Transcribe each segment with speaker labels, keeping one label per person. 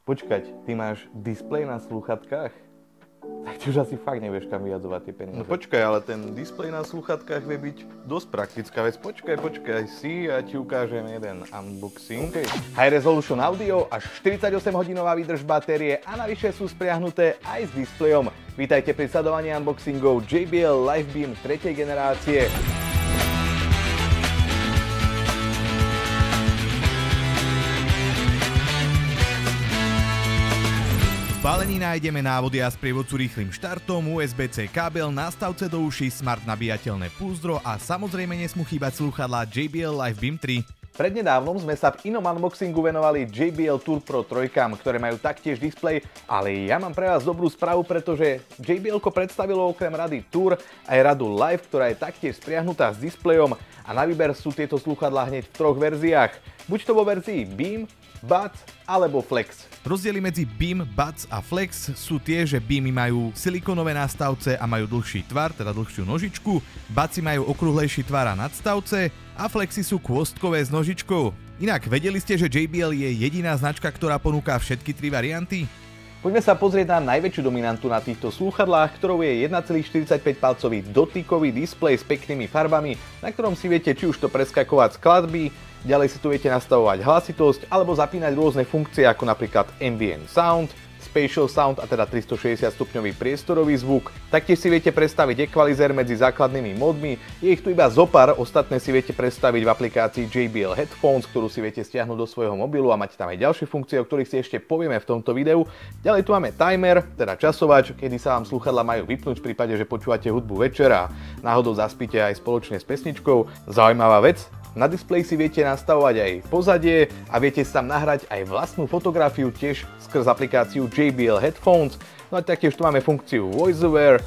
Speaker 1: Počkať, ty máš displej na slúchatkách? Tak ty už asi fakt nevieš, kam vyjadzovať tie peniaze.
Speaker 2: No počkaj, ale ten displej na slúchatkách vie byť dosť praktická vec. Počkaj si, ja ti ukážem jeden unboxing.
Speaker 1: Okay. High Resolution Audio, až 48-hodinová výdrž batérie a navyše sú spriahnuté aj s displejom. Vítajte pri sledovaní unboxingov JBL LiveBeam 3. generácie.
Speaker 3: V balení nájdeme návody a sprievodcu rýchlym štartom, USB-C kábel, nástavce do uší, smart nabíjateľné púzdro a samozrejme nesmú chýbať slúchadlá JBL LiveBeam 3.
Speaker 1: Prednedávnom sme sa v inom unboxingu venovali JBL Tour Pro 3, ktoré majú taktiež displej, ale ja mám pre vás dobrú správu, pretože JBL predstavilo okrem rady Tour aj radu Live, ktorá je taktiež spriahnutá s displejom a na výber sú tieto slúchadlá hneď v troch verziách. Buď to vo verzii Beam, Buds alebo Flex.
Speaker 3: Rozdiely medzi Beam, Buds a Flex sú tie, že Beamy majú silikonové nástavce a majú dlhší tvar, teda dlhšiu nožičku, Budsy majú okrúhlejší tvar a nadstavce a Flexy sú kôstkové s nožičkou. Inak vedeli ste, že JBL je jediná značka, ktorá ponúka všetky tri varianty?
Speaker 1: Poďme sa pozrieť na najväčšiu dominantu na týchto slúchadlách, ktorou je 1,45-palcový dotykový displej s peknými farbami, na ktorom si viete či už to preskakovať skladby, ďalej si tu viete nastavovať hlasitosť alebo zapínať rôzne funkcie ako napríklad Ambient Sound, Spatial Sound a teda 360 stupňový priestorový zvuk. Taktiež si viete predstaviť equalizer medzi základnými módmi, je ich tu iba zopár, ostatné si viete predstaviť v aplikácii JBL Headphones, ktorú si viete stiahnuť do svojho mobilu a máte tam aj ďalšie funkcie, o ktorých si ešte povieme v tomto videu. Ďalej tu máme timer, teda časovač, kedy sa vám slúchadlá majú vypnúť v prípade, že počúvate hudbu večer a náhodou zaspíte aj spoločne s pesničkou. Zaujímavá vec. Na displeji si viete nastavovať aj pozadie a viete si tam nahrať aj vlastnú fotografiu tiež skrz aplikáciu JBL Headphones. No a taktiež tu máme funkciu VoiceOver,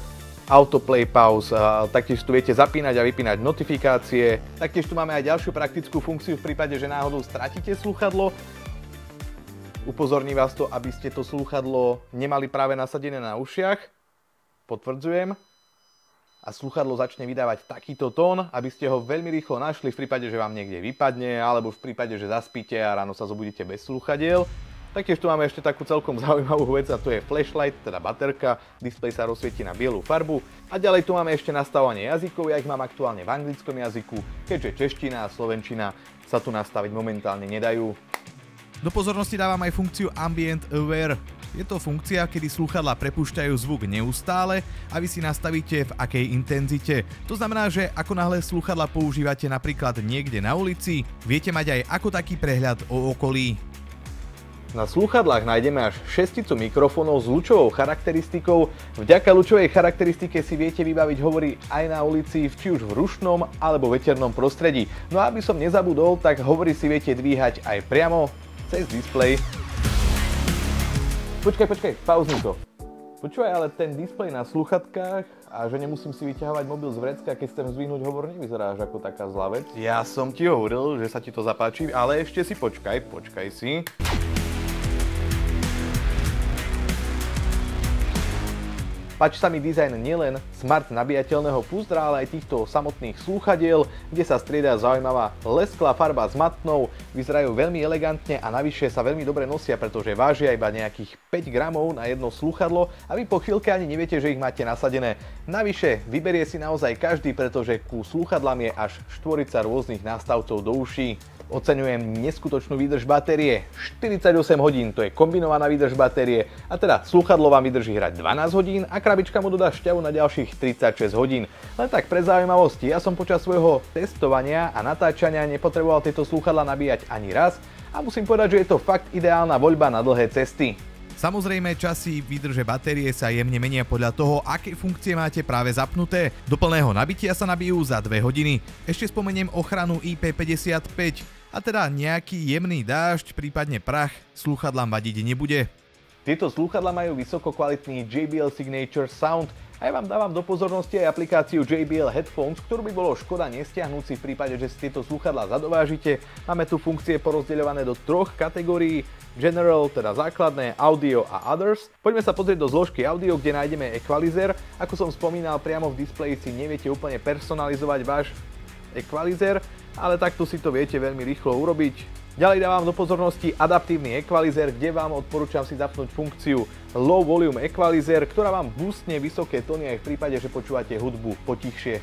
Speaker 1: Autoplay Pause, taktiež tu viete zapínať a vypínať notifikácie. Taktiež tu máme aj ďalšiu praktickú funkciu v prípade, že náhodou stratíte slúchadlo. Upozorní vás to, aby ste to slúchadlo nemali práve nasadené na ušiach. Potvrdzujem. A slúchadlo začne vydávať takýto tón, aby ste ho veľmi rýchlo našli v prípade, že vám niekde vypadne, alebo v prípade, že zaspíte a ráno sa zobudíte bez slúchadiel. Taktiež tu máme ešte takú celkom zaujímavú vec a to je flashlight, teda baterka, displej sa rozsvieti na bielu farbu. A ďalej tu máme ešte nastavovanie jazykov, ja ich mám aktuálne v anglickom jazyku, keďže čeština a slovenčina sa tu nastaviť momentálne nedajú.
Speaker 3: Do pozornosti dávam aj funkciu Ambient Aware. Je to funkcia, kedy slúchadlá prepúšťajú zvuk neustále a vy si nastavíte v akej intenzite. To znamená, že ako náhle slúchadlá používate napríklad niekde na ulici, viete mať aj ako taký prehľad o okolí.
Speaker 1: Na slúchadlách nájdeme až šesticu mikrofónov s ľučovou charakteristikou. Vďaka ľučovej charakteristike si viete vybaviť hovory aj na ulici, či už v rušnom alebo veternom prostredí. No a aby som nezabudol, tak hovory si viete dvíhať aj priamo cez displej. Počkaj, pauzni to. Počúvaj, ale ten displej na slúchatkách a že nemusím si vyťahovať mobil z vrecka, keď chcem zdvihnúť hovor, nevyzeráš ako taká zlá vec.
Speaker 2: Ja som ti hovoril, že sa ti to zapáči, ale ešte si počkaj si.
Speaker 1: Páči sa mi dizajn nielen smart nabíjateľného púzdra, ale aj týchto samotných slúchadiel, kde sa strieda zaujímavá lesklá farba s matnou, vyzerajú veľmi elegantne a navyše sa veľmi dobre nosia, pretože vážia iba nejakých 5 gramov na jedno slúchadlo a vy po chvíľke ani neviete, že ich máte nasadené. Navyše vyberie si naozaj každý, pretože ku slúchadlám je až štvorica rôznych nástavcov do uší. Oceňujem neskutočnú výdrž batérie, 48 hodín, to je kombinovaná výdrž batérie a teda slúchadlo vám vydrží hrať 12 hodín a krabička mu dodá šťavu na ďalších 36 hodín. Len tak pre zaujímavosti, ja som počas svojho testovania a natáčania nepotreboval tieto slúchadlá nabíjať ani raz a musím povedať, že je to fakt ideálna voľba na dlhé cesty.
Speaker 3: Samozrejme, časy výdrže batérie sa jemne menia podľa toho, aké funkcie máte práve zapnuté. Do plného nabitia sa nabijú za 2 hodiny. Ešte spomeniem ochranu IP55. A teda nejaký jemný dážď, prípadne prach, slúchadlám vadiť nebude.
Speaker 1: Tieto slúchadlá majú vysoko kvalitný JBL Signature Sound a ja vám dávam do pozornosti aj aplikáciu JBL Headphones, ktorú by bolo škoda nestiahnuť si v prípade, že si tieto slúchadlá zadovážite. Máme tu funkcie porozdeľované do troch kategórií: General, teda základné, Audio a Others. Poďme sa pozrieť do zložky Audio, kde nájdeme equalizer. Ako som spomínal, priamo v displeji si neviete úplne personalizovať váš equalizer, ale takto si to viete veľmi rýchlo urobiť. Ďalej dávam do pozornosti adaptívny equalizer, kde vám odporúčam si zapnúť funkciu Low Volume Equalizer, ktorá vám boostne vysoké tóny aj v prípade, že počúvate hudbu potichšie.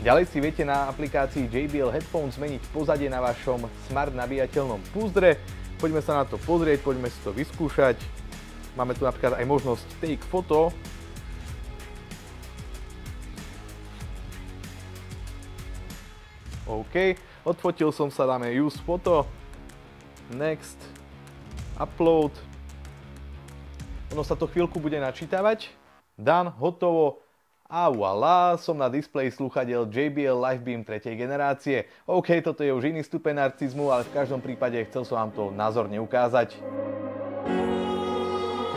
Speaker 1: Ďalej si viete na aplikácii JBL Headphones zmeniť pozadie na vašom smart nabíjateľnom púzdre. Poďme sa na to pozrieť, poďme si to vyskúšať. Máme tu napríklad aj možnosť Take Photo. OK, odfotil som sa, dáme Use Photo, Next, Upload. Ono sa to chvíľku bude načítavať. Done, hotovo. A voilà, som na displeji slúchadiel JBL Livebeam 3. generácie. OK, toto je už iný stupeň narcizmu, ale v každom prípade chcel som vám to názorne ukázať.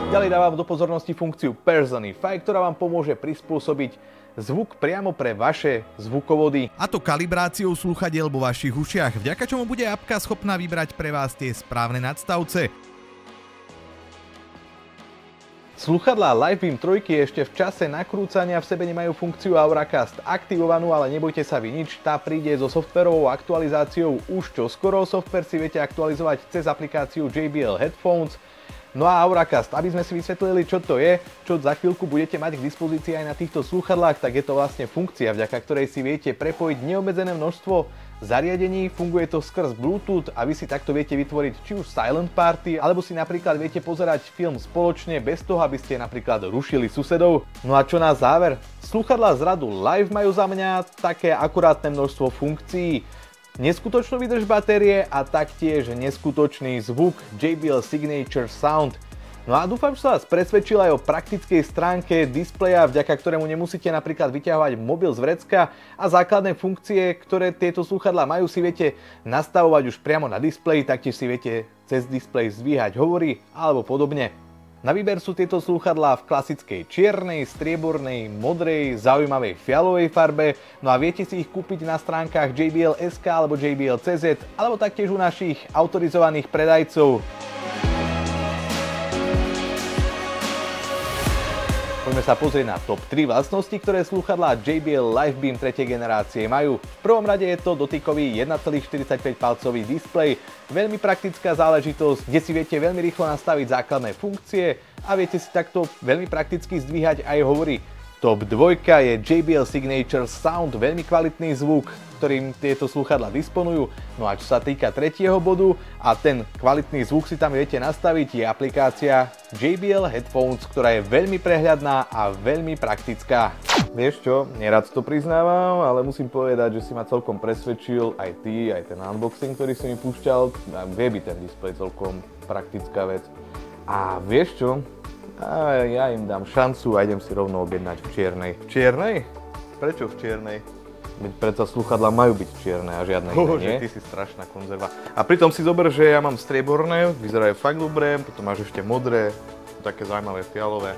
Speaker 1: Ďalej dávam do pozornosti funkciu Personify, ktorá vám pomôže prispôsobiť zvuk priamo pre vaše zvukovody.
Speaker 3: A to kalibráciou slúchadiel vo vašich ušiach, vďaka čomu bude apka schopná vybrať pre vás tie správne nadstavce.
Speaker 1: Slúchadlá Livebeam 3 ešte v čase nakrúcania v sebe nemajú funkciu Auracast aktivovanú, ale nebojte sa vy nič, tá príde so softverovou aktualizáciou už čoskoro. Software si viete aktualizovať cez aplikáciu JBL Headphones. No a Auracast, aby sme si vysvetlili, čo to je, čo za chvíľku budete mať k dispozícii aj na týchto slúchadlách, tak je to vlastne funkcia, vďaka ktorej si viete prepojiť neobmedzené množstvo zariadení, funguje to skrz Bluetooth a vy si takto viete vytvoriť či už silent party, alebo si napríklad viete pozerať film spoločne bez toho, aby ste napríklad rušili susedov. No a čo na záver? Slúchadlá z radu Live majú za mňa také akurátne množstvo funkcií, neskutočnú vydrž batérie a taktiež neskutočný zvuk JBL Signature Sound. No a dúfam, že sa vás presvedčil aj o praktickej stránke displeja, vďaka ktorému nemusíte napríklad vyťahovať mobil z vrecka a základné funkcie, ktoré tieto slúchadlá majú, si viete nastavovať už priamo na displeji, taktiež si viete cez displej zdvíhať hovory alebo podobne. Na výber sú tieto slúchadlá v klasickej čiernej, striebornej, modrej, zaujímavej fialovej farbe, no a viete si ich kúpiť na stránkach JBL.sk alebo JBL.cz alebo taktiež u našich autorizovaných predajcov. Poďme sa pozrieť na top 3 vlastnosti, ktoré slúchadlá JBL Livebeam 3. generácie majú. V prvom rade je to dotykový 1,45 palcový displej, veľmi praktická záležitosť, kde si viete veľmi rýchlo nastaviť základné funkcie a viete si takto veľmi prakticky zdvíhať aj hovory. Top 2 je JBL Signature Sound, veľmi kvalitný zvuk, ktorým tieto slúchadlá disponujú. No a čo sa týka tretieho bodu, a ten kvalitný zvuk si tam viete nastaviť, je aplikácia JBL Headphones, ktorá je veľmi prehľadná a veľmi praktická. Vieš čo, nerad to priznávam, ale musím povedať, že si ma celkom presvedčil aj ty, aj ten unboxing, ktorý si mi púšťal. Vie byť ten displej celkom praktická vec. A vieš čo? A ja im dám šancu a idem si rovno objednať v čiernej.
Speaker 2: V čiernej? Prečo v čiernej?
Speaker 1: Predsa slúchadlá majú byť čierne a žiadne iné, nie?
Speaker 2: Ty si strašná konzerva. A pritom si zober, že ja mám strieborné, vyzerajú fakt dobre, potom máš ešte modré, také zaujímavé fialové.